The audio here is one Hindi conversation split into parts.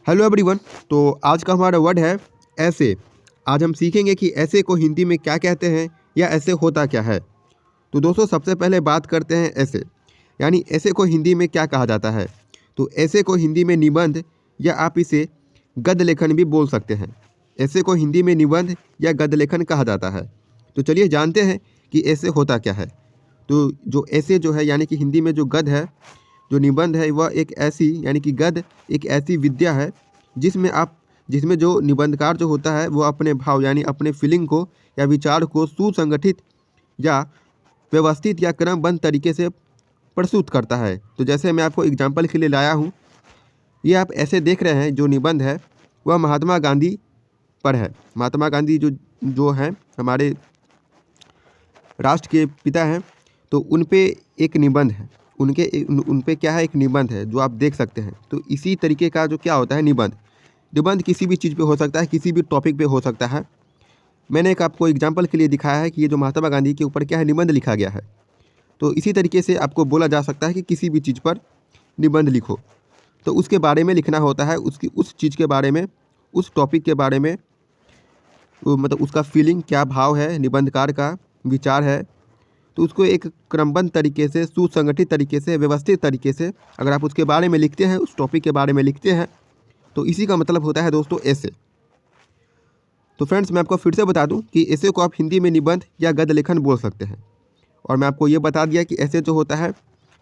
Hello everyone. तो आज का हमारा वर्ड है ऐसे। आज हम सीखेंगे कि ऐसे को हिंदी में क्या कहते हैं या ऐसे होता क्या है। तो दोस्तों सबसे पहले बात करते हैं ऐसे, यानी ऐसे को हिंदी में क्या कहा जाता है। तो ऐसे को हिंदी में निबंध या आप इसे गद्य लेखन भी बोल सकते हैं। ऐसे को हिंदी में निबंध या गद्य लेखन कहा जाता है। तो चलिए जानते हैं कि ऐसे होता क्या है। तो जो ऐसे जो है यानी कि हिंदी में जो गद्य है, जो निबंध है, वह एक ऐसी यानी कि गद्य एक ऐसी विद्या है जिसमें जो निबंधकार जो होता है वो अपने भाव यानी अपने फीलिंग को या विचार को सुसंगठित या व्यवस्थित या क्रमबद्ध तरीके से प्रस्तुत करता है। तो जैसे मैं आपको एग्जाम्पल के लिए लाया हूँ, ये आप ऐसे देख रहे हैं जो निबंध है वह महात्मा गांधी पर है। महात्मा गांधी जो हैं हमारे राष्ट्र के पिता हैं, तो उन पे एक निबंध है, उन पे क्या है, एक निबंध है जो आप देख सकते हैं। तो इसी तरीके का जो क्या होता है निबंध किसी भी चीज़ पे हो सकता है, किसी भी टॉपिक पे हो सकता है। मैंने एक आपको एग्जांपल के लिए दिखाया है कि ये जो महात्मा गांधी के ऊपर क्या है, निबंध लिखा गया है। तो इसी तरीके से आपको बोला जा सकता है कि किसी भी चीज़ पर निबंध लिखो, तो उसके बारे में लिखना होता है, उस चीज़ के बारे में, उस टॉपिक के बारे में, मतलब उसका फीलिंग क्या भाव है, निबंधकार का विचार है। तो उसको एक क्रमबद्ध तरीके से, सुसंगठित तरीके से, व्यवस्थित तरीके से अगर आप उसके बारे में लिखते हैं, उस टॉपिक के बारे में लिखते हैं, तो इसी का मतलब होता है दोस्तों ऐसे। तो फ्रेंड्स मैं आपको फिर से बता दूं कि ऐसे को आप हिंदी में निबंध या गद्य लेखन बोल सकते हैं। और मैं आपको ये बता दिया कि ऐसे जो होता है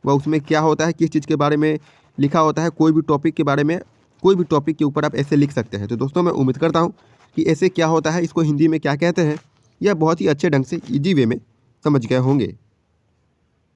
वह उसमें क्या होता है, किस चीज़ के बारे में लिखा होता है। कोई भी टॉपिक के बारे में, कोई भी टॉपिक के ऊपर आप ऐसे लिख सकते हैं। तो दोस्तों मैं उम्मीद करता हूँ कि ऐसे क्या होता है, इसको हिंदी में क्या कहते हैं, यह बहुत ही अच्छे ढंग से ईजी वे में समझ गए होंगे।